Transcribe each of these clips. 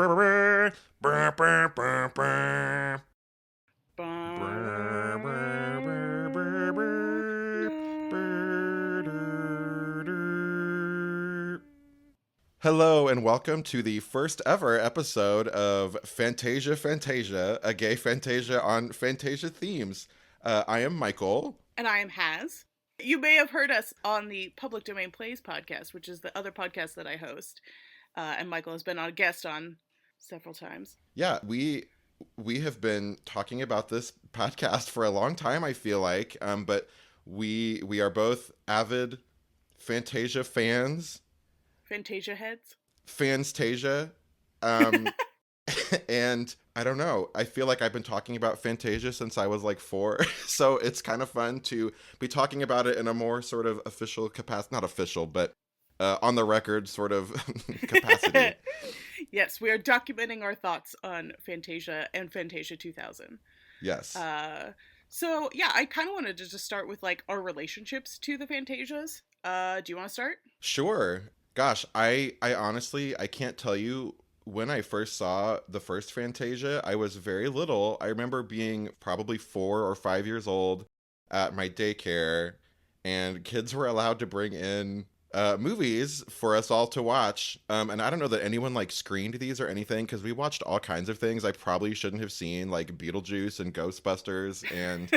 Hello and welcome to the first ever episode of Fantasia Fantasia, a gay Fantasia on Fantasia Themes. I am Michael. And I am Haz. You may have heard us on the Public Domain Plays podcast, which is the other podcast that I host. And Michael has been a guest on several times. Yeah, we have been talking about this podcast for a long time, I feel like. But we are both avid Fantasia fans. Fantasia heads. Fantasia. And I don't know. I feel like I've been talking about Fantasia since I was like 4. So it's kind of fun to be talking about it in a more sort of official capacity, not official, but on the record sort of capacity. Yes, we are documenting our thoughts on Fantasia and Fantasia 2000. Yes. So yeah, I kind of wanted to just start with like our relationships to the Fantasias. Do you want to start? Sure. Gosh, I honestly, I can't tell you. When I first saw the first Fantasia, I was very little. I remember being probably 4 or 5 years old at my daycare, and kids were allowed to bring in movies for us all to watch. And I don't know that anyone like screened these or anything, because we watched all kinds of things I probably shouldn't have seen, like Beetlejuice and Ghostbusters and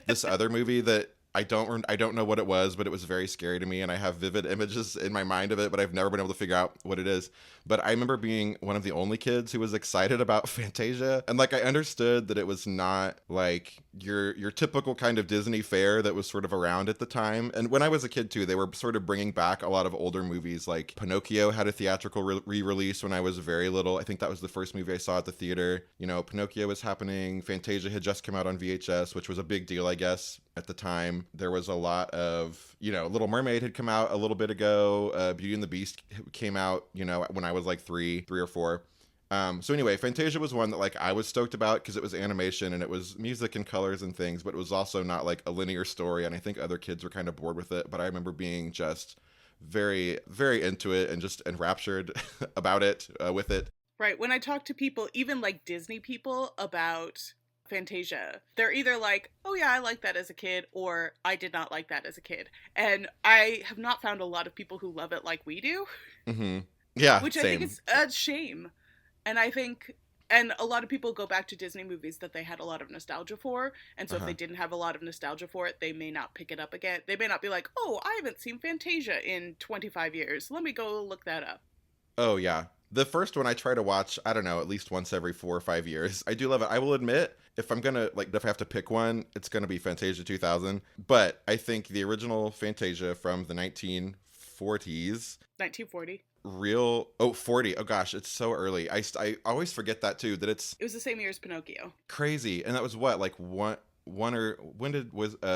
this other movie that I don't know what it was, but it was very scary to me, and I have vivid images in my mind of it, but I've never been able to figure out what it is. But I remember being one of the only kids who was excited about Fantasia, and like I understood that it was not like your typical kind of Disney fare that was sort of around at the time. And when I was a kid too, they were sort of bringing back a lot of older movies. Like Pinocchio had a theatrical re-release when I was very little. I think that was the first movie I saw at the theater. You know, Pinocchio was happening. Fantasia had just come out on VHS, which was a big deal, I guess, at the time. There was a lot of, you know, Little Mermaid had come out a little bit ago. Beauty and the Beast came out, you know, when I was like three or 4. So anyway, Fantasia was one that like I was stoked about because it was animation and it was music and colors and things, but it was also not like a linear story. And I think other kids were kind of bored with it. But I remember being just very, very into it and just enraptured about it, with it. Right. When I talk to people, even like Disney people, about Fantasia, they're either like, oh yeah, I like that as a kid, or I did not like that as a kid. And I have not found a lot of people who love it like we do. Mm-hmm. Yeah, which same. I think is a shame. And I think, and a lot of people go back to Disney movies that they had a lot of nostalgia for. And so if they didn't have a lot of nostalgia for it, they may not pick it up again. They may not be like, oh, I haven't seen Fantasia in 25 years. Let me go look that up. Oh, yeah. The first one I try to watch, I don't know, at least once every 4 or 5 years. I do love it. I will admit, if I'm going to, like, if I have to pick one, it's going to be Fantasia 2000. But I think the original Fantasia from the 1940s. 1940. 40. Oh, gosh, it's so early. I always forget that, too, that it was the same year as Pinocchio. Crazy. And that was what, like, when did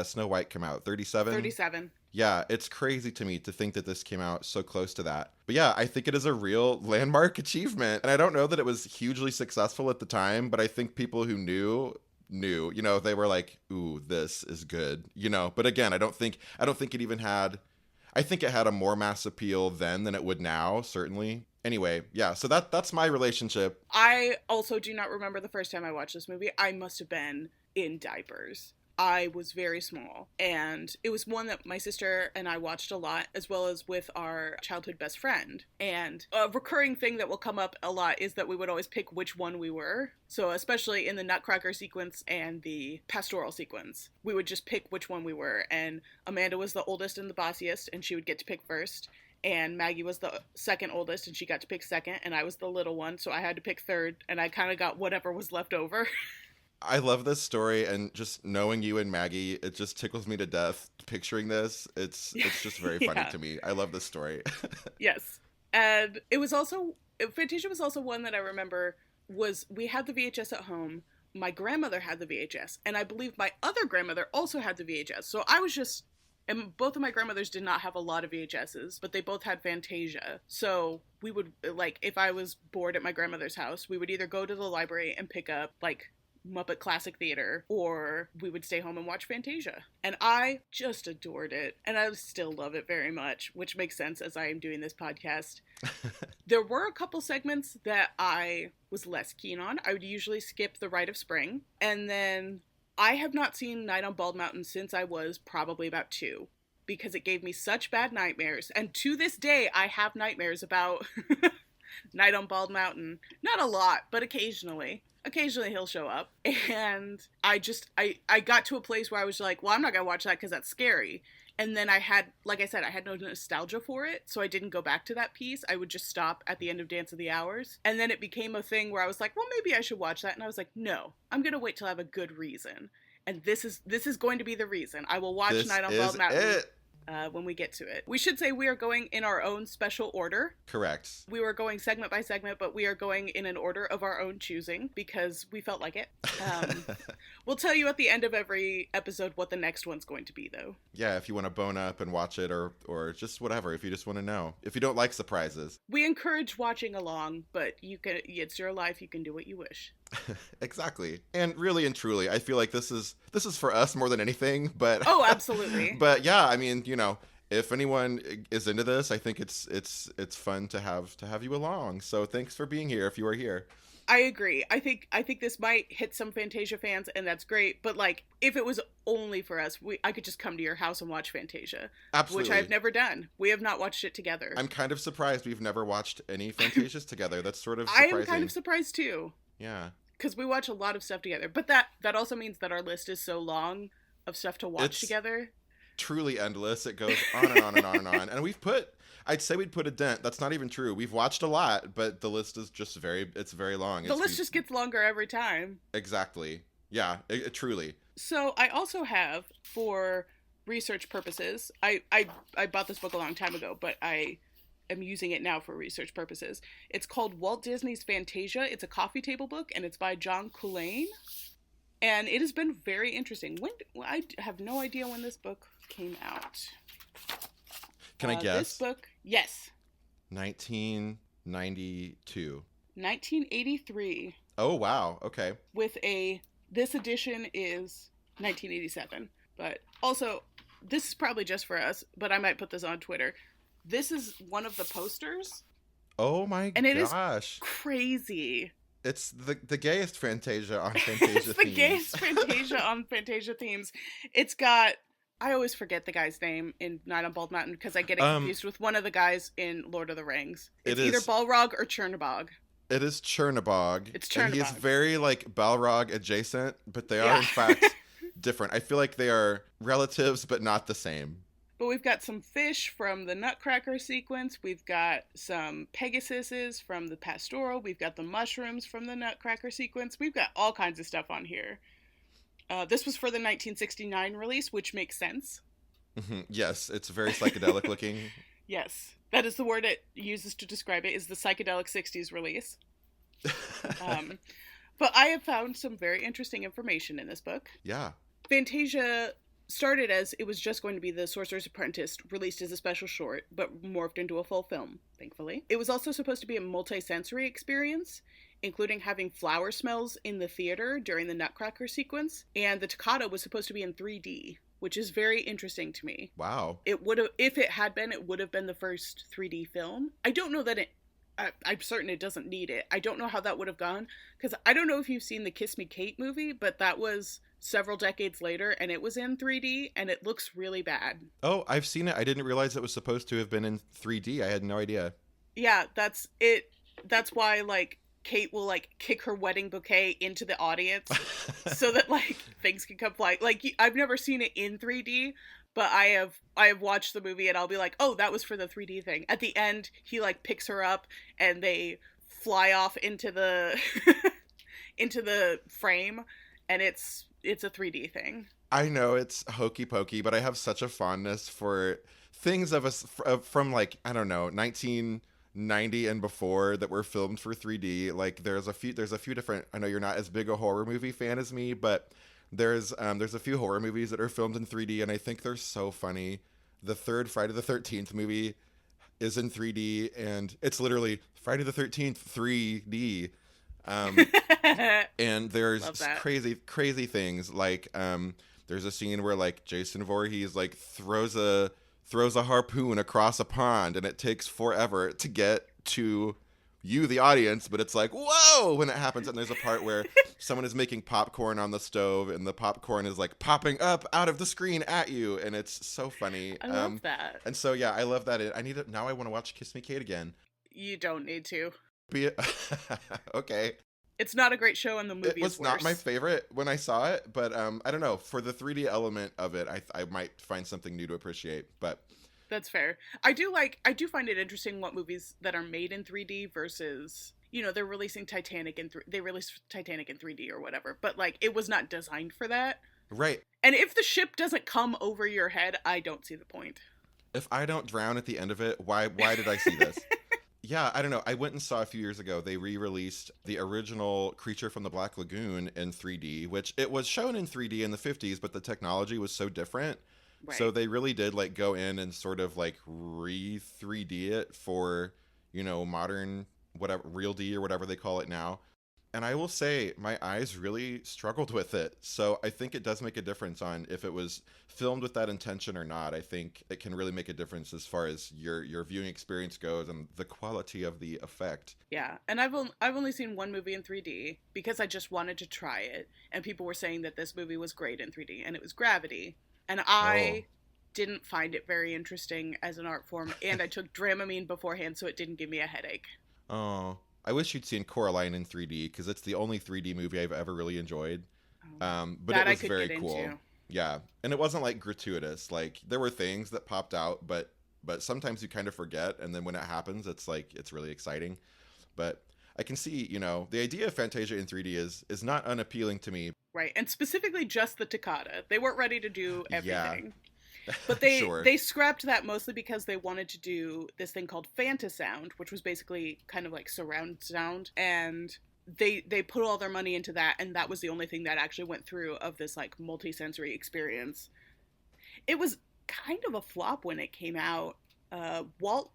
Snow White come out? 37? 37. Yeah, it's crazy to me to think that this came out so close to that. But yeah, I think it is a real landmark achievement. And I don't know that it was hugely successful at the time, but I think people who knew, you know, they were like, ooh, this is good, you know. But again, I don't think it even had, I think it had a more mass appeal then than it would now, certainly. Anyway, yeah, so that's my relationship. I also do not remember the first time I watched this movie. I must have been in diapers. I was very small, and it was one that my sister and I watched a lot, as well as with our childhood best friend. And a recurring thing that will come up a lot is that we would always pick which one we were. So especially in the Nutcracker sequence and the Pastoral sequence, we would just pick which one we were. And Amanda was the oldest and the bossiest, and she would get to pick first. And Maggie was the second oldest, and she got to pick second, and I was the little one, so I had to pick third, and I kind of got whatever was left over. I love this story, and just knowing you and Maggie, it just tickles me to death picturing this. It's just very funny to me. I love this story. Yes. And it was also, Fantasia was also one that I remember we had the VHS at home. My grandmother had the VHS, and I believe my other grandmother also had the VHS. So I was just, and both of my grandmothers did not have a lot of VHSs, but they both had Fantasia. So we would, like, if I was bored at my grandmother's house, we would either go to the library and pick up, like, Muppet Classic Theater, or we would stay home and watch Fantasia. And I just adored it. And I still love it very much, which makes sense as I am doing this podcast. There were a couple segments that I was less keen on. I would usually skip The Rite of Spring. And then I have not seen Night on Bald Mountain since I was probably about 2, because it gave me such bad nightmares. And to this day, I have nightmares about Night on Bald Mountain. Not a lot, but occasionally. Occasionally he'll show up. And I got to a place where I was like, well, I'm not going to watch that because that's scary. And then I had, like I said, I had no nostalgia for it, so I didn't go back to that piece. I would just stop at the end of Dance of the Hours. And then it became a thing where I was like, well, maybe I should watch that. And I was like, no, I'm going to wait till I have a good reason. And this is going to be the reason. I will watch Night on Bald Mountain when we get to it. We should say we are going in our own special order. Correct. We were going segment by segment, but we are going in an order of our own choosing because we felt like it. We'll tell you at the end of every episode what the next one's going to be, though. Yeah, if you want to bone up and watch it, or just whatever, if you just want to know. If you don't like surprises. We encourage watching along, but it's your life, you can do what you wish. Exactly. And really and truly, I feel like this is for us more than anything, but oh, absolutely. But yeah, I mean, if anyone is into this, I think it's fun to have you along. So thanks for being here if you are here. I agree. I think this might hit some Fantasia fans, and that's great. But like, if it was only for us, I could just come to your house and watch Fantasia. Absolutely. Which I've never done. We have not watched it together. I'm kind of surprised we've never watched any Fantasias together. That's sort of surprising. I am kind of surprised too. Yeah. Because we watch a lot of stuff together. But that also means that our list is so long of stuff to watch together. Truly endless. It goes on and on and on and on. And I'd say we'd put a dent. That's not even true. We've watched a lot, but the list is just very long. The list just gets longer every time. Exactly. Yeah, truly. So I also have, for research purposes, I bought this book a long time ago, but I am using it now for research purposes. It's called Walt Disney's Fantasia. It's a coffee table book, and it's by John Culhane. And it has been very interesting. I have no idea when this book came out. Can I guess? This book, yes. 1992. 1983. Oh, wow. Okay. This edition is 1987. But also, this is probably just for us, but I might put this on Twitter. This is one of the posters. Oh my gosh. And it is crazy. It's the gayest Fantasia on Fantasia Themes. It's the gayest Fantasia on Fantasia Themes. It's got... I always forget the guy's name in Night on Bald Mountain because I get it confused with one of the guys in Lord of the Rings. It's either Balrog or Chernabog. It is Chernabog. It's Chernabog. And he is very, Balrog adjacent, but they are, in fact, different. I feel like they are relatives, but not the same. But we've got some fish from the Nutcracker sequence. We've got some Pegasuses from the Pastoral. We've got the mushrooms from the Nutcracker sequence. We've got all kinds of stuff on here. This was for the 1969 release, which makes sense. Mm-hmm. Yes, it's very psychedelic looking. Yes, that is the word it uses to describe it, is the psychedelic 60s release. But I have found some very interesting information in this book. Yeah. Fantasia started as it was just going to be The Sorcerer's Apprentice, released as a special short, but morphed into a full film, thankfully. It was also supposed to be a multi-sensory experience, including having flower smells in the theater during the Nutcracker sequence, and the Toccata was supposed to be in 3D, which is very interesting to me. Wow. It would have, if it had been, it would have been the first 3D film. I don't know that I'm certain it doesn't need it. I don't know how that would have gone, because I don't know if you've seen the Kiss Me Kate movie, but that was several decades later, and it was in 3D, and it looks really bad. Oh, I've seen it. I didn't realize it was supposed to have been in 3D. I had no idea. Yeah, that's it. That's why, Kate will kick her wedding bouquet into the audience so that things can come flying. I've never seen it in 3D, but I have watched the movie and I'll be like, oh, that was for the 3D thing. At the end, he picks her up and they fly off into the into the frame, and it's a 3D thing. I know it's hokey pokey, but I have such a fondness for things from I don't know, 1990 and before that were filmed for 3D. There's a few different, I know you're not as big a horror movie fan as me, but there's a few horror movies that are filmed in 3D, and I think they're so funny. The third Friday the 13th movie is in 3D, and it's literally Friday the 13th 3D. Um, and Love there's that. crazy things like there's a scene where like Jason Voorhees like throws a harpoon across a pond, and it takes forever to get to you, the audience, but it's like whoa when it happens. And there's a part where someone is making popcorn on the stove, and the popcorn is like popping up out of the screen at you, and it's so funny. I love that. And so yeah, I love that. I need it now. I want to watch Kiss Me Kate again. You don't need to. Be okay. It's not a great show, and the It movie is was not my worse. favorite when I saw it, but I don't know. For the 3D element of it, I might find something new to appreciate. But That's fair. I do find it interesting what movies that are made in 3D versus, they're releasing Titanic they released Titanic in 3D or whatever, but like it was not designed for that. right, And if the ship doesn't come over your head, I don't see the point. if I don't drown at the end of it, why did I see this? Yeah, I don't know. I went and saw a few years ago. They re-released the original Creature from the Black Lagoon in 3D, which it was shown in 3D in the 50s, but the technology was so different. So Right. they really did like go in and sort of like re 3D it for, modern whatever real D or whatever they call it now. And I will say my eyes really struggled with it. So I think it does make a difference on if it was filmed with that intention or not. I think it can really make a difference as far as your viewing experience goes and the quality of the effect. Yeah. And I've only seen one movie in 3D because I just wanted to try it, and people were saying that this movie was great in 3D, and it was Gravity. And Oh. I didn't find it very interesting as an art form, and I took Dramamine beforehand so it didn't give me a headache. Oh. I wish you'd seen Coraline in 3D because it's the only 3D movie I've ever really enjoyed. Oh, But it that I was could very get cool. into. Yeah, and it wasn't like gratuitous. Like there were things that popped out, but sometimes you kind of forget, and then when it happens, it's like it's really exciting. But I can see, the idea of Fantasia in 3D is not unappealing to me. Right. And specifically just the Toccata. They weren't ready to do Yeah, everything. But they sure. they scrapped that mostly because they wanted to do this thing called Fantasound, which was basically kind of like surround sound, and they put all their money into that, and that was the only thing that actually went through of this like multi-sensory experience. It was kind of a flop when it came out. Walt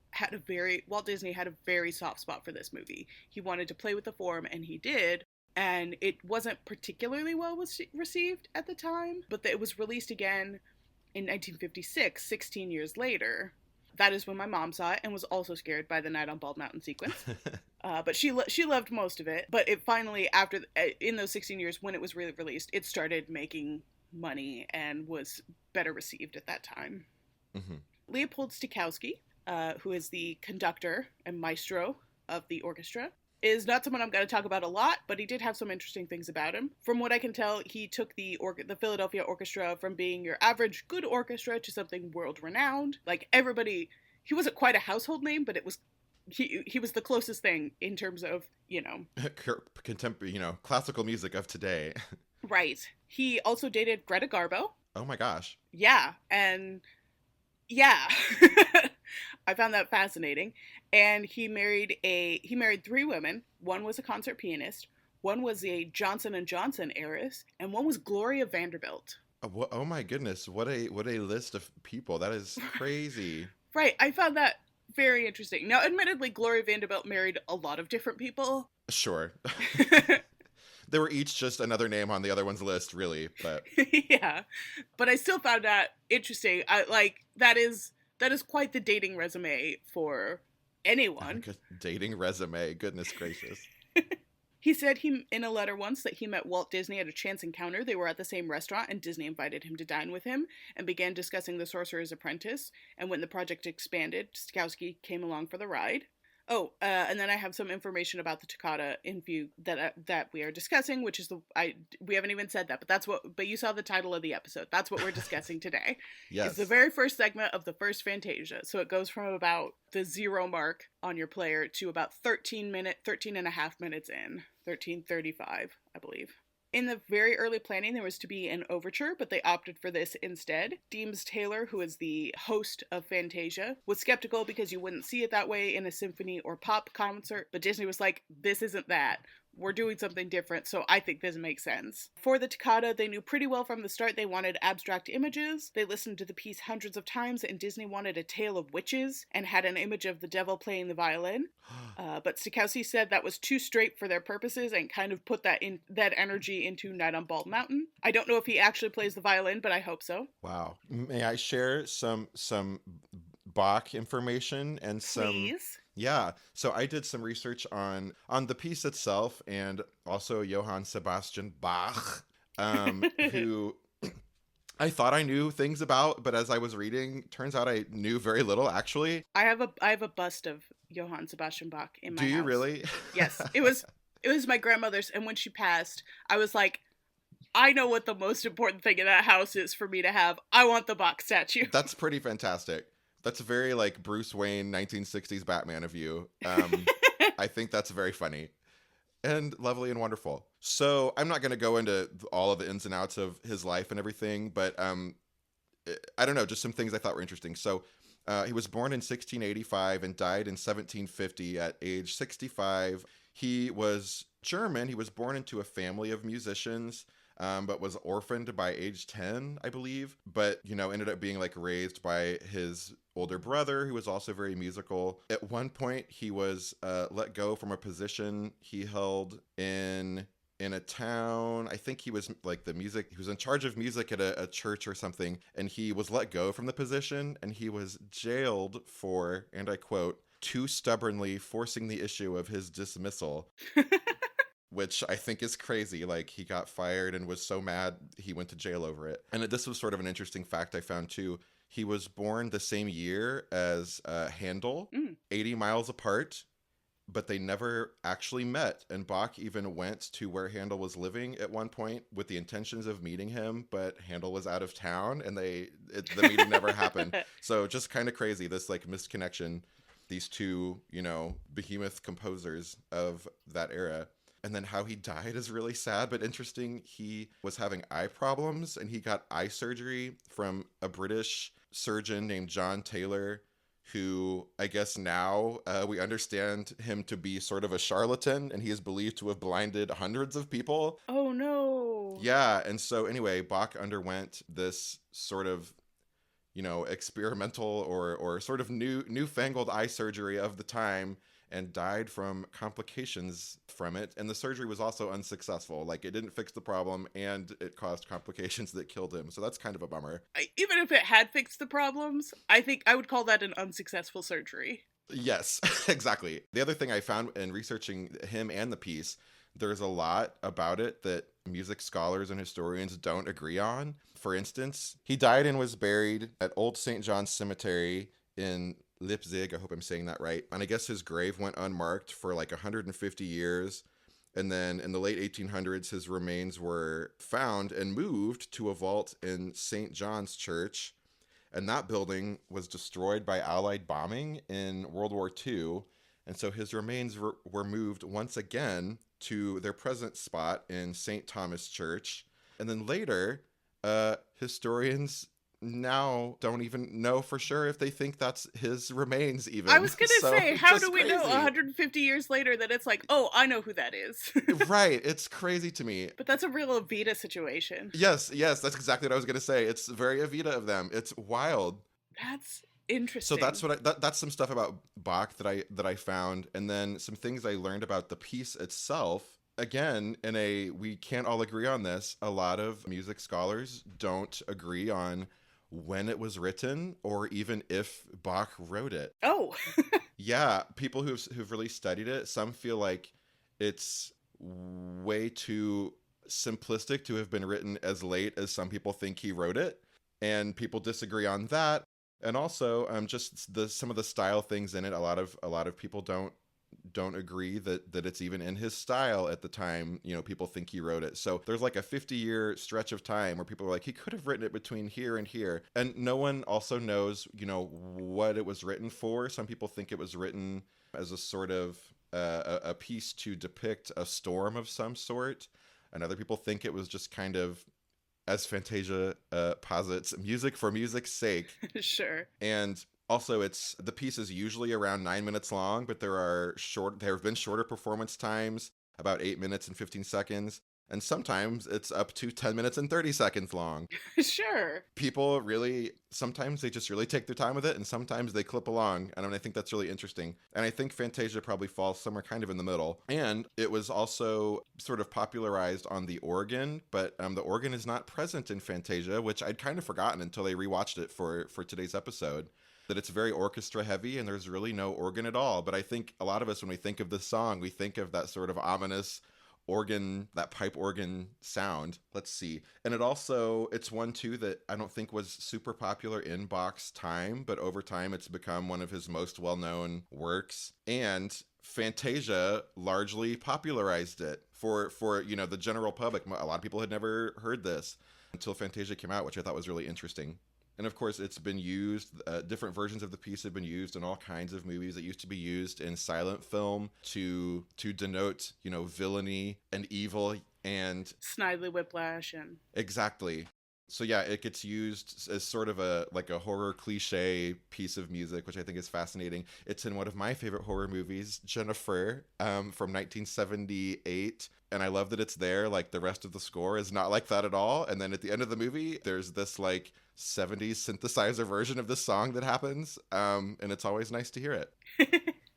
Disney had a very soft spot for this movie. He wanted to play with the form, and he did. And it wasn't particularly well received at the time, but it was released again in 1956, 16 years later. That is when my mom saw it and was also scared by the Night on Bald Mountain sequence. But she loved most of it. But it finally, in those 16 years when it was really released, it started making money and was better received at that time. Hmm. Leopold Stokowski, who is the conductor and maestro of the orchestra, is not someone I'm going to talk about a lot, but he did have some interesting things about him. From what I can tell, he took the Philadelphia Orchestra from being your average good orchestra to something world renowned. Like everybody, he wasn't quite a household name, but it was he was the closest thing in terms of, Contemporary, classical music of today. right. He also dated Greta Garbo. Oh my gosh. Yeah, and yeah. I found that fascinating. And he married three women. One was a concert pianist, one was a Johnson and Johnson heiress, and one was Gloria Vanderbilt. Oh my goodness, what a list of people. That is crazy. Right, I found that very interesting. Now, admittedly, Gloria Vanderbilt married a lot of different people. Sure. They were each just another name on the other one's list, really, but Yeah, but I still found that interesting. I like that is quite the dating resume for anyone. dating resume, goodness gracious. He said in a letter once that he met Walt Disney at a chance encounter. They were at the same restaurant, and Disney invited him to dine with him and began discussing The Sorcerer's Apprentice. And when the project expanded, Stokowski came along for the ride. Oh, and then I have some information about the Toccata and Fugue that we are discussing, which is we haven't even said that, but you saw the title of the episode. That's what we're discussing today. It's the Yes. very first segment of the first Fantasia, so it goes from about the 0 mark on your player to about 13 and a half minutes in, 13:35, I believe. In the very early planning, there was to be an overture, but they opted for this instead. Deems Taylor, who is the host of Fantasia, was skeptical because you wouldn't see it that way in a symphony or pop concert, but Disney was like, this isn't that. we're doing something different, so I think this makes sense. For the toccata, they knew pretty well from the start they wanted abstract images. They listened to the piece hundreds of times, and Disney wanted a tale of witches and had an image of the devil playing the violin. But Stokowski said that was too straight for their purposes and kind of put that energy into Night on Bald Mountain. I don't know if he actually plays the violin, but I hope so. Wow. May I share some Bach information and some. Please. Yeah, so I did some research on the piece itself and also Johann Sebastian Bach, who I thought I knew things about, but as I was reading, turns out I knew very little actually. I have a bust of Johann Sebastian Bach in my Do house. you really? Yes. It was my grandmother's, and when she passed, I was like, I know what the most important thing in that house is for me to have. I want the Bach statue. That's pretty fantastic. That's very like Bruce Wayne 1960s Batman of you. I think that's very funny and lovely and wonderful. So I'm not going to go into all of the ins and outs of his life and everything, but I don't know, just some things I thought were interesting. So he was born in 1685 and died in 1750 at age 65. He was German. He was born into a family of musicians, but was orphaned by age 10, I believe. But, ended up being like raised by his older brother, who was also very musical. At one point, he was let go from a position he held in a town. I think he was like he was in charge of music at a church or something, and he was let go from the position, and he was jailed for, and I quote, too stubbornly forcing the issue of his dismissal. Which I think is crazy. Like, he got fired and was so mad he went to jail over it. And this was sort of an interesting fact I found too. He was born the same year as Handel, 80 miles apart, but they never actually met. And Bach even went to where Handel was living at one point with the intentions of meeting him, but Handel was out of town and the meeting never happened. So just kind of crazy, this like misconnection, these two, behemoth composers of that era. And then how he died is really sad, but interesting. He was having eye problems and he got eye surgery from a British surgeon named John Taylor, who I guess now we understand him to be sort of a charlatan, and he is believed to have blinded hundreds of people. Oh, no. Yeah. And so anyway, Bach underwent this sort of, experimental or sort of newfangled eye surgery of the time, and died from complications from it. And the surgery was also unsuccessful. Like, it didn't fix the problem, and it caused complications that killed him. So that's kind of a bummer. Even if it had fixed the problems, I think I would call that an unsuccessful surgery. Yes, exactly. The other thing I found in researching him and the piece, there's a lot about it that music scholars and historians don't agree on. For instance, he died and was buried at Old St. John's Cemetery in Leipzig, I hope I'm saying that right. And I guess his grave went unmarked for like 150 years. And then in the late 1800s, his remains were found and moved to a vault in St. John's Church. And that building was destroyed by Allied bombing in World War II. And so his remains were moved once again to their present spot in St. Thomas Church. And then later, historians now don't even know for sure if they think that's his remains even. I was going to say, how do we crazy. know 150 years later that it's like, oh, I know who that is? Right. It's crazy to me. But that's a real Evita situation. Yes, that's exactly what I was going to say. It's very Evita of them. It's wild. That's interesting. So that's what that's some stuff about Bach that I found, and then some things I learned about the piece itself. Again, we can't all agree on this. A lot of music scholars don't agree on when it was written or even if Bach wrote it. Oh. Yeah, people who've really studied it, some feel like it's way too simplistic to have been written as late as some people think he wrote it, and people disagree on that. And also just some of the style things in it, a lot of people don't agree that it's even in his style at the time. People think he wrote it. So there's like a 50-year stretch of time where people are like, he could have written it between here and here. And no one also knows, what it was written for. Some people think it was written as a sort of a piece to depict a storm of some sort. And other people think it was just kind of, as Fantasia posits, music for music's sake. Sure. And also, the piece is usually around 9 minutes long, but there have been shorter performance times. about 8 minutes and 15 seconds. And sometimes it's up to 10 minutes and 30 seconds long. Sure. People really, sometimes they just really take their time with it, and sometimes they clip along. And I think that's really interesting. And I think Fantasia probably falls somewhere kind of in the middle. And it was also sort of popularized on the organ, but the organ is not present in Fantasia, which I'd kind of forgotten until I rewatched it for today's episode. That it's very orchestra heavy and there's really no organ at all. But I think a lot of us, when we think of this song, we think of that sort of ominous organ, that pipe organ sound. Let's see. And it's one too that I don't think was super popular in Bach's time, but over time it's become one of his most well-known works. And Fantasia largely popularized it for the general public. A lot of people had never heard this until Fantasia came out, which I thought was really interesting. And of course, it's been used, different versions of the piece have been used in all kinds of movies. It used to be used in silent film to denote, villainy and evil and... Snidely Whiplash and... Exactly. So yeah, it gets used as sort of a horror cliche piece of music, which I think is fascinating. It's in one of my favorite horror movies, Jennifer, from 1978. And I love that it's there. Like, the rest of the score is not like that at all. And then at the end of the movie, there's this 70s synthesizer version of this song that happens. And it's always nice to hear it.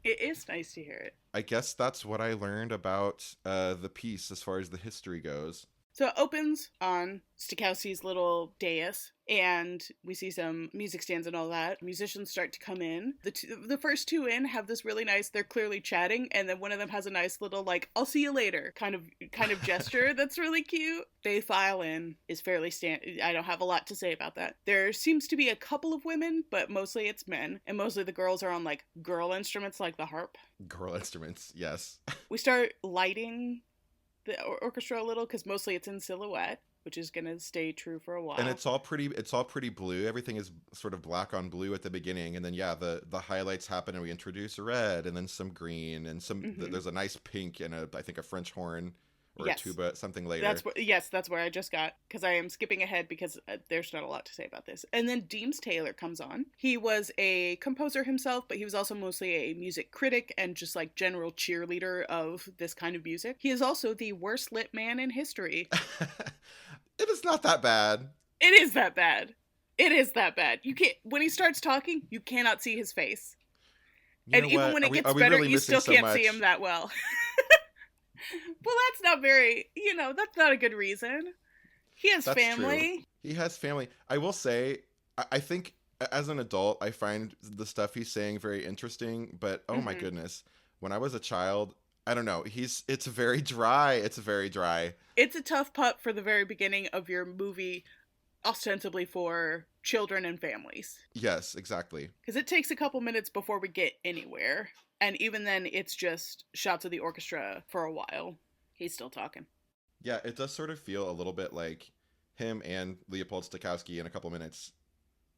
It is nice to hear it. I guess that's what I learned about the piece as far as the history goes. So it opens on Stokowski's little dais, and we see some music stands and all that. Musicians start to come in. The first two in have this really nice, they're clearly chatting, and then one of them has a nice little, I'll see you later kind of gesture that's really cute. They file in, is fairly I don't have a lot to say about that. There seems to be a couple of women, but mostly it's men, and mostly the girls are on, girl instruments like the harp. Girl instruments, yes. We start lighting the orchestra a little, because mostly it's in silhouette, which is gonna stay true for a while. And it's all pretty blue. Everything is sort of black on blue at the beginning, and then the highlights happen, and we introduce red, and then some green, and some there's a nice pink and I think a French horn or a tuba, something later. That's where I just got, because I am skipping ahead because there's not a lot to say about this. And then Deems Taylor comes on. He was a composer himself, but he was also mostly a music critic and just general cheerleader of this kind of music. He is also the worst lit man in history. It is not that bad. It is that bad. It is that bad. You can't, when he starts talking, you cannot see his face. And even when it gets better, really you still can't see him that well. Well, that's not that's not a good reason. He has family. True. He has family. I will say, I think as an adult, I find the stuff he's saying very interesting, but oh my goodness. When I was a child, I don't know, it's very dry. It's very dry. It's a tough putt for the very beginning of your movie, ostensibly for children and families. Yes, exactly. Because it takes a couple minutes before we get anywhere. And even then, it's just shots of the orchestra for a while. He's still talking. Yeah, it does sort of feel a little bit like him and Leopold Stokowski in a couple minutes.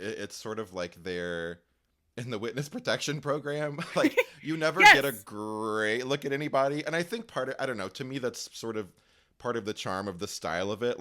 It's sort of like they're in the witness protection program. You never get a great look at anybody. And I think to me, that's sort of part of the charm of the style of it.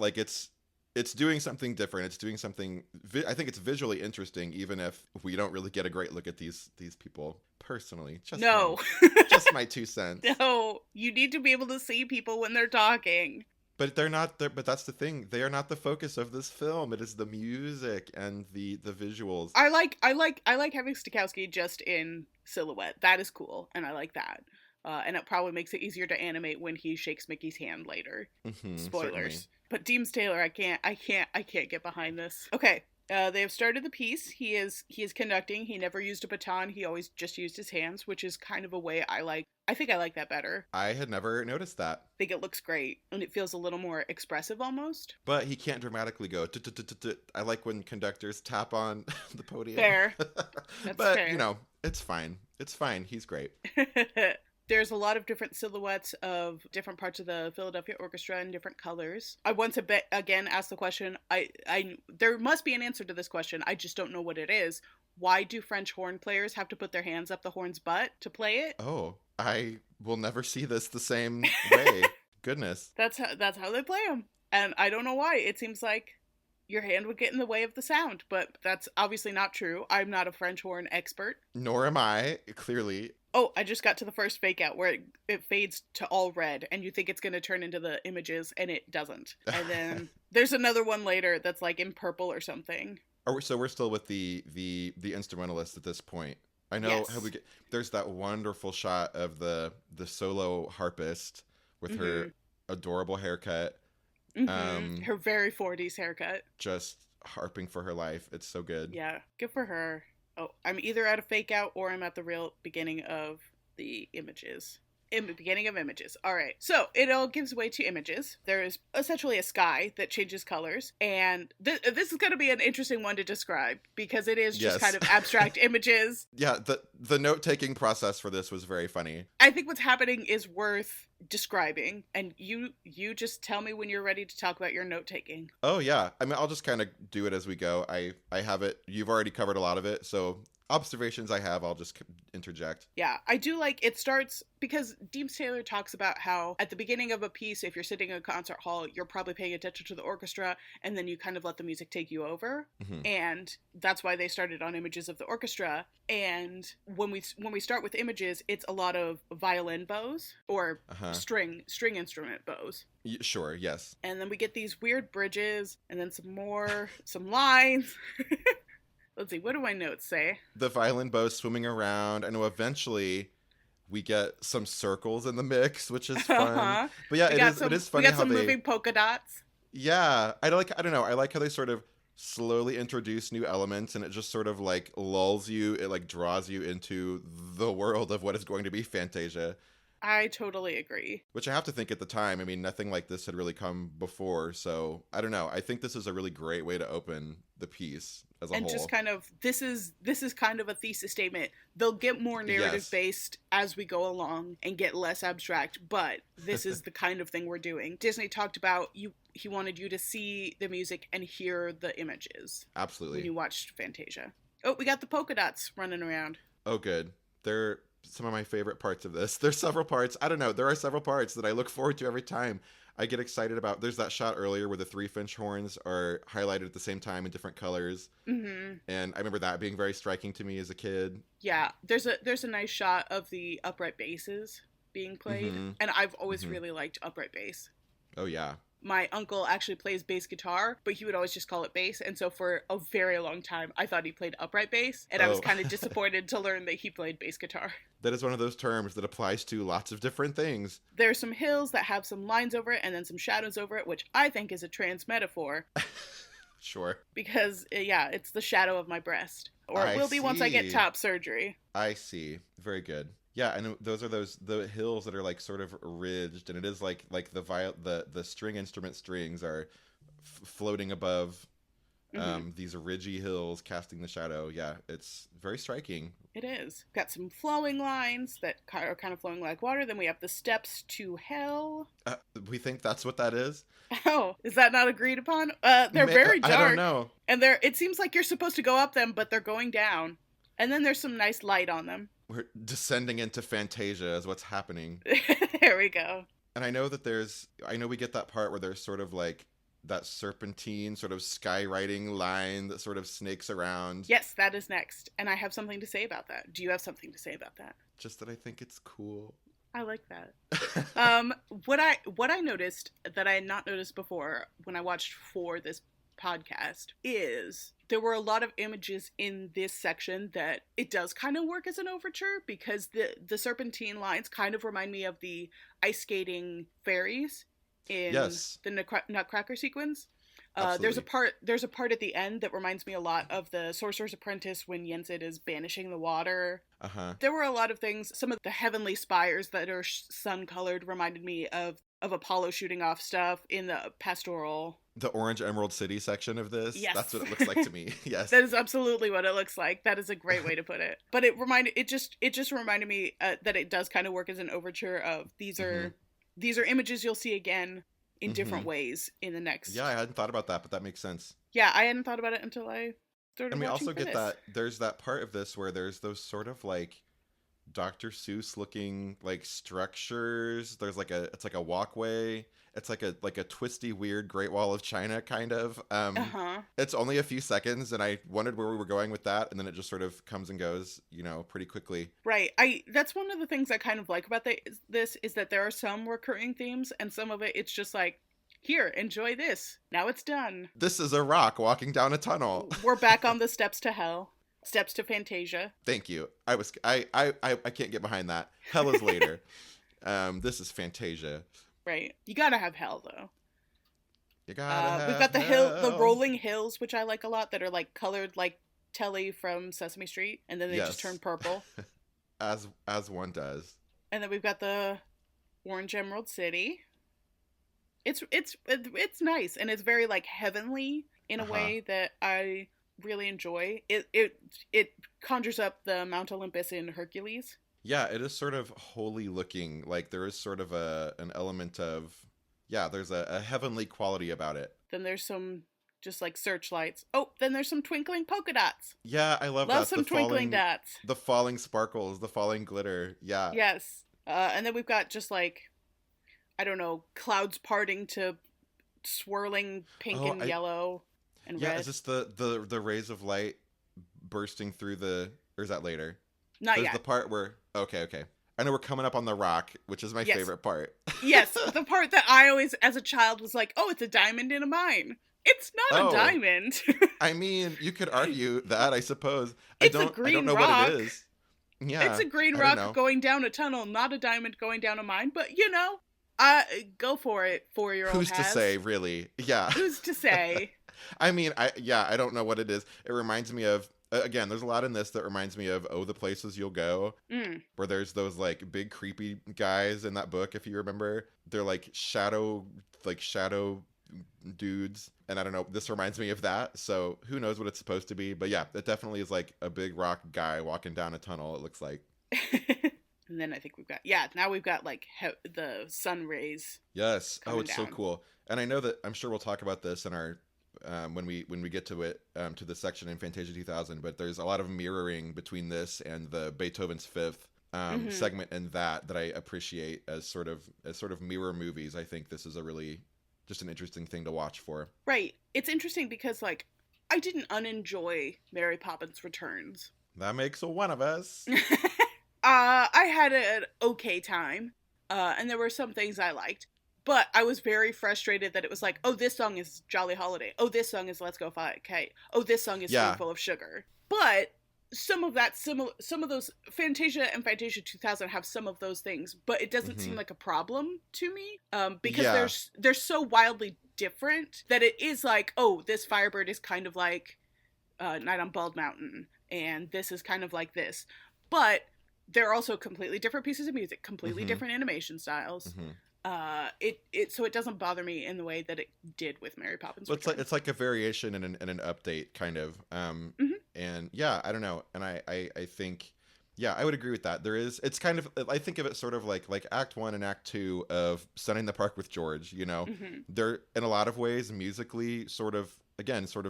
It's doing something different. It's doing something. I think it's visually interesting, even if we don't really get a great look at these people personally. Just my 2 cents. No, you need to be able to see people when they're talking. But they're not. But that's the thing. They are not the focus of this film. It is the music and the visuals. I like having Stokowski just in silhouette. That is cool, and I like that. And it probably makes it easier to animate when he shakes Mickey's hand later. Spoilers. Certainly. But Deems Taylor, I can't get behind this. Okay, they have started the piece. He is conducting. He never used a baton. He always just used his hands, which is kind of a way I think I like that better. I had never noticed that. I think it looks great, and it feels a little more expressive almost. But he can't dramatically go. I like when conductors tap on the podium. Fair. But fair. It's fine. It's fine. He's great. There's a lot of different silhouettes of different parts of the Philadelphia Orchestra in different colors. I once again asked the question, there must be an answer to this question, I just don't know what it is. Why do French horn players have to put their hands up the horn's butt to play it? Oh, I will never see this the same way. Goodness. That's how they play them. And I don't know why. It seems like your hand would get in the way of the sound, but that's obviously not true. I'm not a French horn expert. Nor am I, clearly. Oh, I just got to the first fake out where it fades to all red and you think it's going to turn into the images and it doesn't. And then there's another one later that's like in purple or something. So we're still with the instrumentalist at this point. I know how Yes. we get. There's that wonderful shot of the solo harpist with Mm-hmm. her adorable haircut, Mm-hmm. um, Her very 40s haircut. just harping for her life. It's so good. Yeah, good for her. Oh, I'm either at a fake out or I'm at the real beginning of the images. In the beginning of images. All right. So it all gives way to images. There is essentially a sky that changes colors. And this is going to be an interesting one to describe because it is just kind Yes. of abstract images. Yeah, the note taking process for this was very funny. I think what's happening is worth describing. And you just tell me when you're ready to talk about your note taking. Oh yeah, I mean I'll just kind of do it as we go. I have it. You've already covered a lot of it, so observations I have, I'll just interject. Yeah, I do like it starts because Deems Taylor talks about how at the beginning of a piece, if you're sitting in a concert hall, you're probably paying attention to the orchestra and then you kind of let the music take you over. Hmm. And that's why they started on images of the orchestra. And when we start with images, it's a lot of violin bows or Uh-huh. string instrument bows. Sure, yes. And then we get these weird bridges and then some lines. Let's see, what do my notes say? The violin bow swimming around. I know eventually we get some circles in the mix, which is fun. Uh-huh. But yeah, We got it is we funny got how some they moving polka dots. yeah, I don't know. I like how they sort of slowly introduce new elements and it just sort of like lulls you, it like draws you into the world of what is going to be Fantasia. I totally agree. Which I have to think at the time, I mean, nothing like this had really come before. So I don't know. I think this is a really great way to open the piece as a And whole. just kind of this is kind of a thesis statement. They'll get more narrative Yes. based as we go along and get less abstract, but this is the kind of thing we're doing. Disney talked about he wanted you to see the music and hear the images when Absolutely. you watched Fantasia. Oh, we got the polka dots running around. Oh, good. They're some of my favorite parts of this. There's several parts. I don't know. There are several parts that I look forward to every time. I get excited about. There's that shot earlier where the three Finch horns are highlighted at the same time in different colors, Mm-hmm. and I remember that being very striking to me as a kid. Yeah, there's a nice shot of the upright basses being played, Mhm. and I've always Mhm. really liked upright bass. Oh yeah. My uncle actually plays bass guitar, but he would always just call it bass. And so for a very long time, I thought he played upright bass. And I was Oh. kind of disappointed to learn that he played bass guitar. That is one of those terms that applies to lots of different things. There's some hills that have some lines over it and then some shadows over it, which I think is a trans metaphor Sure. because, yeah, it's the shadow of my breast. Or it I will be once I get see. top surgery. I see. Very good. Yeah, and those are the hills that are like sort of ridged, and it is like the string instrument strings are floating above these ridgy hills, casting the shadow. Yeah, it's very striking. It is. Got some flowing lines that are kind of flowing like water. Then we have the steps to hell. We think that's what that is. Oh, is that not agreed upon? They're very dark. I don't know. And it seems like you're supposed to go up them, but they're going down. And then there's some nice light on them. We're descending into Fantasia is what's happening. There we go. And I know we get that part where there's sort of like that serpentine sort of skywriting line that sort of snakes around. Yes, that is next. And I have something to say about that. Do you have something to say about that? Just that I think it's cool. I like that. What I noticed that I had not noticed before when I watched for this podcast is there were a lot of images in this section that it does kind of work as an overture because the serpentine lines kind of remind me of the ice skating fairies in Yes. the Nutcracker sequence. Absolutely. There's a part at the end that reminds me a lot of the Sorcerer's Apprentice when Yensid is banishing the water. Uh-huh. There were a lot of things. Some of the heavenly spires that are sun colored reminded me of Apollo shooting off stuff in the pastoral. The Orange Emerald City section of this. Yes. That's what it looks like to me. Yes. That is absolutely what it looks like. That is a great way to put it. But it just reminded me that it does kind of work as an overture of these are images you'll see again in different ways in the next. Yeah, I hadn't thought about that, but that makes sense. Yeah, I hadn't thought about it until I started And we watching also for get this. that there's that part of this where there's those sort of like Dr. Seuss looking like structures. There's like it's like a walkway. It's like a twisty, weird Great Wall of China kind of. Uh-huh. It's only a few seconds, and I wondered where we were going with that, and then it just sort of comes and goes, pretty quickly. Right. That's one of the things I kind of like about this is that there are some recurring themes, and some of it it's just like, here, enjoy this. Now it's done. This is a rock walking down a tunnel. We're back on the steps to hell. Steps to Fantasia. Thank you. I can't get behind that. Hell is later. This is Fantasia. Right. You gotta have hell though. You gotta We've got the hell. rolling hills, which I like a lot, that are like colored like Telly from Sesame Street, and then they just turn purple. as one does. And then we've got the Orange Emerald City. It's nice, and it's very like heavenly in a way that I really enjoy. It conjures up the Mount Olympus in Hercules. Yeah, it is sort of holy looking. Like there is sort of an element of there's a heavenly quality about it. Then there's some just like searchlights. Oh, then there's some twinkling polka dots. Yeah, I love that. Love some twinkling dots. The falling sparkles, the falling glitter. Yeah. Yes. And then we've got just like, I don't know, clouds parting to swirling pink and yellow and red. Yeah, is this the rays of light bursting through or is that later? Not There's yet. the part where okay. I know we're coming up on the rock, which is my favorite part. Yes, the part that I always, as a child, was like, oh, it's a diamond in a mine. It's not a diamond. I mean, you could argue that, I suppose. It's I don't know what it is. Yeah, it's a green rock going down a tunnel, not a diamond going down a mine. But, go for it, 4-year-old Who's to say, really? Yeah. Who's to say? I mean, I don't know what it is. It reminds me of, again, there's a lot in this that reminds me of Oh, the Places You'll Go, where there's those like big creepy guys in that book, if you remember. They're like shadow dudes, and I don't know, this reminds me of that, so who knows what it's supposed to be, but yeah, it definitely is like a big rock guy walking down a tunnel, it looks like. And then I think we've got like the sun rays. Yes. Oh, it's down. so cool. And I know that I'm sure we'll talk about this in our when we get to it, to the section in Fantasia 2000, but there's a lot of mirroring between this and the Beethoven's Fifth segment in that I appreciate as sort of mirror movies. I think this is a really just an interesting thing to watch for. Right. It's interesting because like I didn't unenjoy Mary Poppins Returns. That makes one of us. I had an okay time, and there were some things I liked, but I was very frustrated that it was like, oh, this song is Jolly Holiday. Oh, this song is Let's Go Fly Kite. Oh, this song is Spoonful of Sugar. But some of those Fantasia and Fantasia 2000 have some of those things, but it doesn't seem like a problem to me, because they're so wildly different that it is like, oh, this Firebird is kind of like Night on Bald Mountain, and this is kind of like this, but they're also completely different pieces of music, completely different animation styles. So it doesn't bother me in the way that it did with Mary Poppins. Well, it's like a variation and an update kind of. And yeah, I don't know. And I think, yeah, I would agree with that. It's kind of, I think of it sort of like Act 1 and Act 2 of Sunny in the Park with George, They're in a lot of ways musically sort of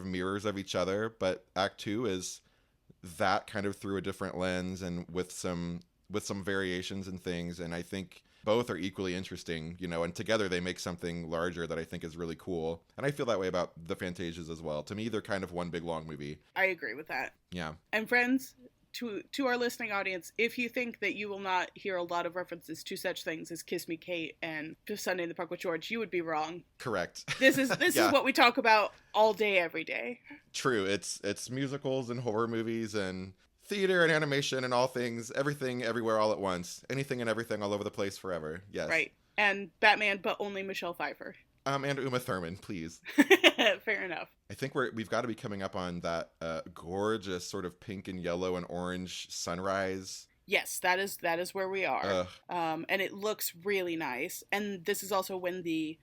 mirrors of each other, but Act 2 is that kind of through a different lens and with some variations and things, and I think both are equally interesting, and together they make something larger that I think is really cool. And I feel that way about the Fantasias as well. To me, they're kind of one big long movie. I agree with that. Yeah. And friends, to our listening audience, if you think that you will not hear a lot of references to such things as Kiss Me Kate and Sunday in the Park with George, you would be wrong. Correct. This is what we talk about all day, every day. True. It's musicals and horror movies and theater and animation and all things, everything, everywhere, all at once. Anything and everything all over the place forever. Yes. Right. And Batman, but only Michelle Pfeiffer. And Uma Thurman, please. Fair enough. I think we've got to be coming up on that gorgeous sort of pink and yellow and orange sunrise. Yes, that is where we are. And it looks really nice. And this is also when the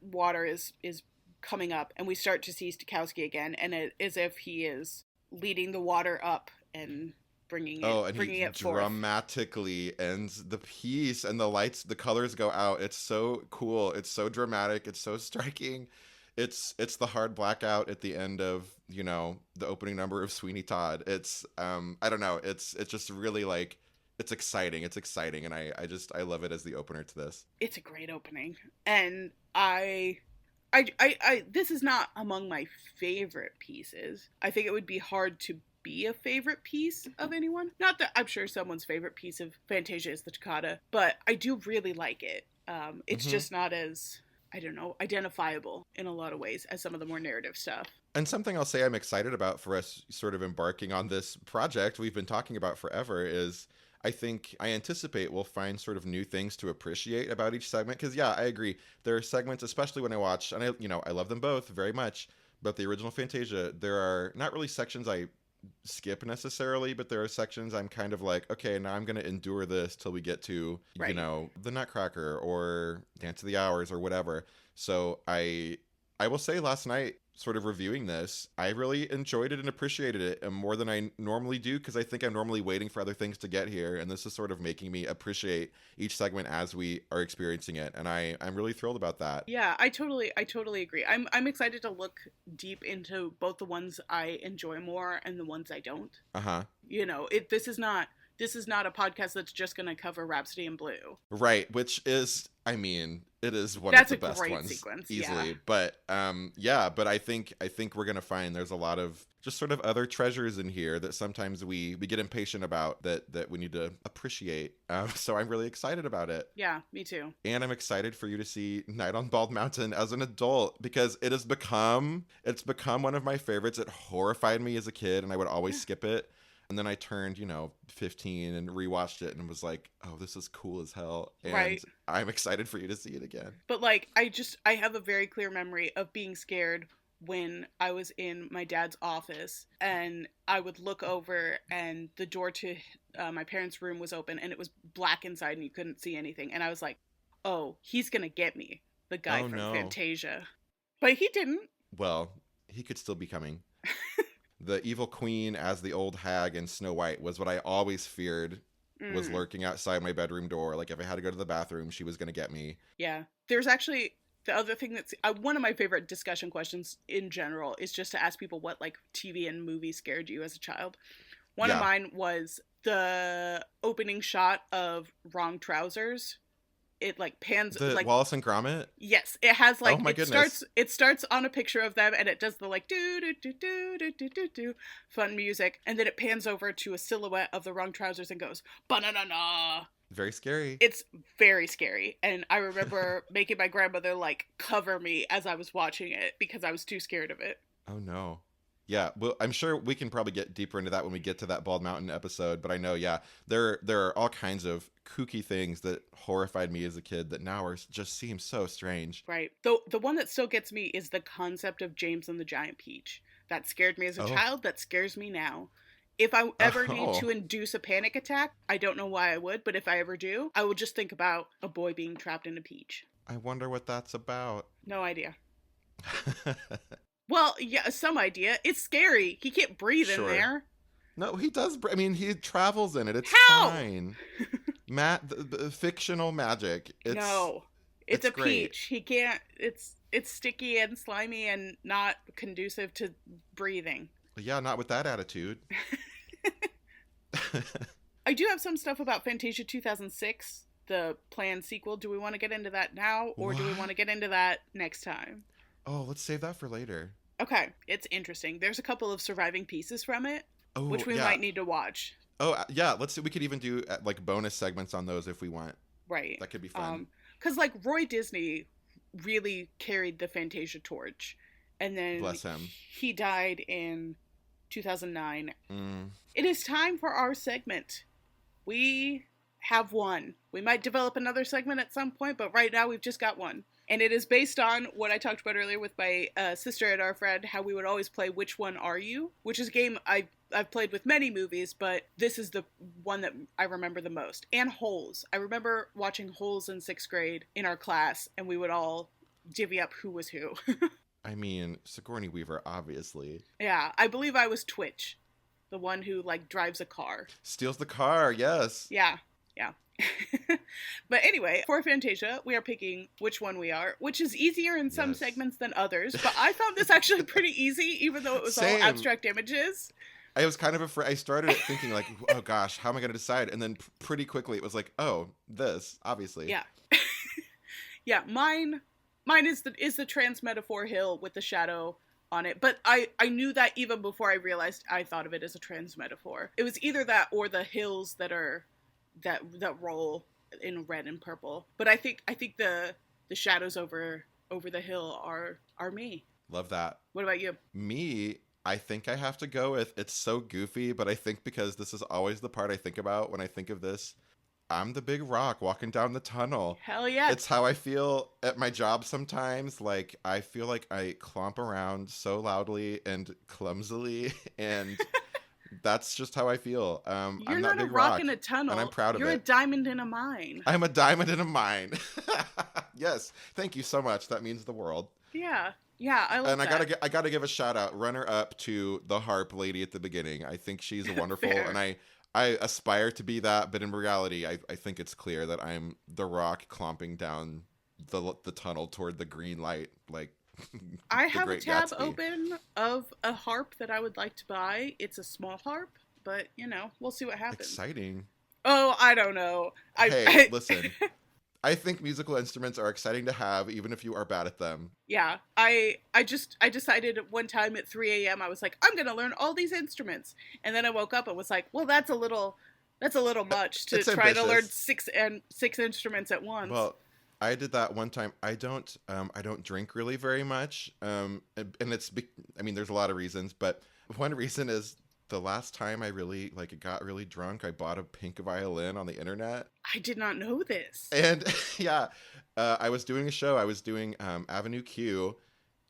water is coming up and we start to see Stokowski again, and it is as if he is leading the water up and bringing it forth. Dramatically ends the piece, and the lights, the colors go out. It's so cool. It's so dramatic. It's so striking. It's the hard blackout at the end of, the opening number of Sweeney Todd. It's I don't know. It's just really like It's exciting. It's exciting, and I love it as the opener to this. It's a great opening, and this is not among my favorite pieces. I think it would be hard to be a favorite piece of anyone. Not that I'm sure someone's favorite piece of Fantasia is the Toccata, but I do really like it. It's just not as, I don't know, identifiable in a lot of ways as some of the more narrative stuff. And something I'll say I'm excited about for us sort of embarking on this project we've been talking about forever is I anticipate we'll find sort of new things to appreciate about each segment. Because, yeah, I agree. There are segments, especially when I watch, and I love them both very much, but the original Fantasia, there are not really sections I skip necessarily, but there are sections I'm kind of like, okay, now I'm going to endure this till we get to, Right. the Nutcracker or Dance of the Hours or whatever. So I will say last night, sort of reviewing this, I really enjoyed it and appreciated it more than I normally do, because I think I'm normally waiting for other things to get here, and this is sort of making me appreciate each segment as we are experiencing it, and I'm really thrilled about that. Yeah, I totally agree. I'm excited to look deep into both the ones I enjoy more and the ones I don't. Uh-huh. This is not a podcast that's just going to cover Rhapsody in Blue. Right, which is, it is one That's of the a best great ones sequence, easily. yeah. But but I think we're gonna find there's a lot of just sort of other treasures in here that sometimes we get impatient about that we need to appreciate. So I'm really excited about it. Yeah, me too. And I'm excited for you to see Night on Bald Mountain as an adult, because it's become one of my favorites. It horrified me as a kid, and I would always skip it. And then I turned, 15 and rewatched it and was like, oh, this is cool as hell. And Right. I'm excited for you to see it again. But I have a very clear memory of being scared when I was in my dad's office and I would look over and the door to my parents' room was open and it was black inside and you couldn't see anything. And I was like, oh, he's going to get me, the guy from Fantasia. But he didn't. Well, he could still be coming. The evil queen as the old hag in Snow White was what I always feared was lurking outside my bedroom door. Like, if I had to go to the bathroom, she was going to get me. Yeah. There's actually the other thing that's one of my favorite discussion questions in general is just to ask people what TV and movies scared you as a child. One of mine was the opening shot of Wrong Trousers. It pans Wallace and Gromit. Yes, it has oh my goodness. It starts on a picture of them and it does the do do do do do do do do fun music, and then it pans over to a silhouette of the Wrong Trousers and goes ba-na-na-na. Very scary. It's very scary, and I remember making my grandmother cover me as I was watching it because I was too scared of it. Oh no. Yeah, well, I'm sure we can probably get deeper into that when we get to that Bald Mountain episode. But I know, there are all kinds of kooky things that horrified me as a kid that now just seem so strange. Right. The one that still gets me is the concept of James and the Giant Peach. That scared me as a child. That scares me now. If I ever need to induce a panic attack, I don't know why I would, but if I ever do, I will just think about a boy being trapped in a peach. I wonder what that's about. No idea. Well, yeah, some idea. It's scary. He can't breathe in there. No, he does. He travels in it. It's fine. The fictional magic. It's a great. peach. He can't. It's sticky and slimy and not conducive to breathing. Yeah, not with that attitude. I do have some stuff about Fantasia 2006, the planned sequel. Do we want to get into that now, or do we want to get into that next time? Oh, let's save that for later. Okay, it's interesting. There's a couple of surviving pieces from it, which we might need to watch. Oh, yeah, let's see. We could even do bonus segments on those if we want. Right. That could be fun. Because Roy Disney really carried the Fantasia torch, and then bless him. He died in 2009. It is time for our segment. We have one. We might develop another segment at some point, but right now we've just got one. And it is based on what I talked about earlier with my sister and our friend, how we would always play Which One Are You? Which is a game I've played with many movies, but this is the one that I remember the most. And Holes. I remember watching Holes in 6th grade in our class, and we would all divvy up who was who. Sigourney Weaver, obviously. Yeah, I believe I was Twitch. The one who, drives a car. Steals the car, yes. Yeah. But anyway, for Fantasia, we are picking Which One We Are, which is easier in some segments than others. But I found this actually pretty easy, even though it was all abstract images. I was kind of afraid. I started thinking like, oh gosh, how am I going to decide? And then pretty quickly it was like, oh, this obviously. Yeah. Yeah, mine is the trans metaphor hill with the shadow on it. But I knew that even before I realized I thought of it as a trans metaphor. It was either that or the hills that roll in red and purple. But I think the shadows over the hill are me. Love that. What about you? Me, I think I have to go with, it's so goofy, but I think because this is always the part I think about when I think of this, I'm the big rock walking down the tunnel. Hell yeah. It's how I feel at my job sometimes. Like, I feel like I clomp around so loudly and clumsily, and that's just how I feel. You're I'm not that a big rock rock, in a tunnel. and I'm proud of You're a it. diamond in a mine. I'm a diamond in a mine. Yes, thank you so much. That means the world. Yeah. Yeah, I love And that. I gotta give a shout out, runner up to the harp lady at the beginning. I think she's wonderful, Fair. and I aspire to be that, but in reality, I think it's clear that I'm the rock clomping down the tunnel toward the green light, like I the have a Great tab Gatsby. open of a harp that I would like to buy. It's a small harp, but we'll see what happens. Exciting. Oh, I don't know. Hey, listen. I think musical instruments are exciting to have, even if you are bad at them. Yeah, I decided one time at 3 a.m. I was like, I'm gonna learn all these instruments, and then I woke up and was like, well, that's a little much to It's try to learn ambitious. six instruments at once. Well, I did that one time. I don't drink really very much. And I mean, there's a lot of reasons, but one reason is the last time I really got really drunk, I bought a pink violin on the internet. I did not know this. And yeah, I was doing a show. I was doing Avenue Q,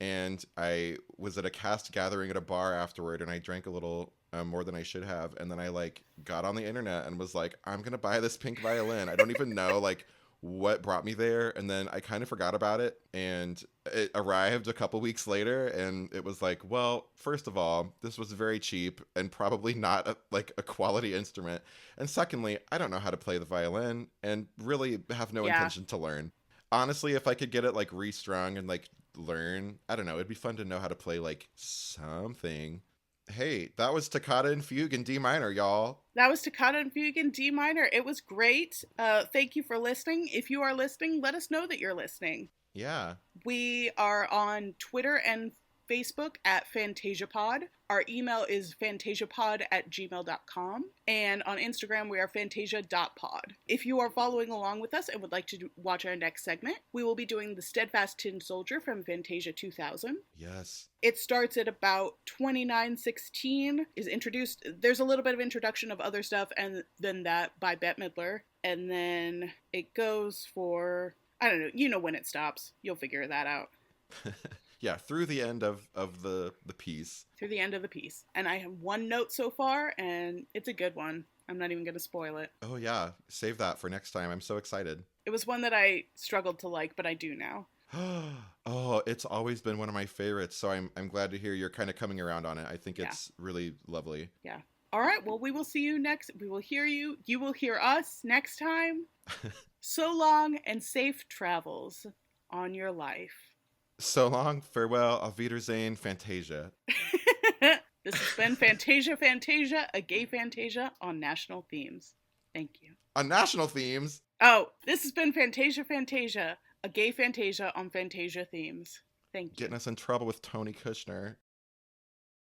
and I was at a cast gathering at a bar afterward, and I drank a little more than I should have, and then I got on the internet and was like, I'm gonna buy this pink violin. I don't even know what brought me there, and then I kind of forgot about it, and it arrived a couple weeks later, and it was like, well, first of all, this was very cheap and probably not a quality instrument, and secondly, I don't know how to play the violin and really have no Yeah. intention to learn. Honestly, if I could get it restrung and learn, I don't know, it'd be fun to know how to play something. Hey, that was Toccata and Fugue in D minor, y'all. That was Toccata and Fugue in D minor. It was great. Thank you for listening. If you are listening, let us know that you're listening. Yeah. We are on Twitter and Facebook at FantasiaPod. Our email is fantasiapod@gmail.com. And on Instagram, we are fantasia.pod. If you are following along with us and would like to watch our next segment, we will be doing The Steadfast Tin Soldier from Fantasia 2000. Yes. It starts at about 29:16, is introduced. There's a little bit of introduction of other stuff, and then that by Bette Midler. And then it goes for, I don't know, when it stops. You'll figure that out. Yeah, through the end of the piece. Through the end of the piece. And I have one note so far, and it's a good one. I'm not even going to spoil it. Oh yeah, save that for next time. I'm so excited. It was one that I struggled to like, but I do now. Oh, it's always been one of my favorites, so I'm glad to hear you're kind of coming around on it. I think Yeah. it's really lovely. Yeah. All right, well, we will see you next. We will hear you. You will hear us next time. So long and safe travels on your life. So long, farewell, auf Wiedersehen, Fantasia. This has been Fantasia Fantasia, a gay Fantasia on National Themes. Thank you. On National Themes. Oh, this has been Fantasia Fantasia, a gay Fantasia on Fantasia Themes. Thank you. Getting us in trouble with Tony Kushner.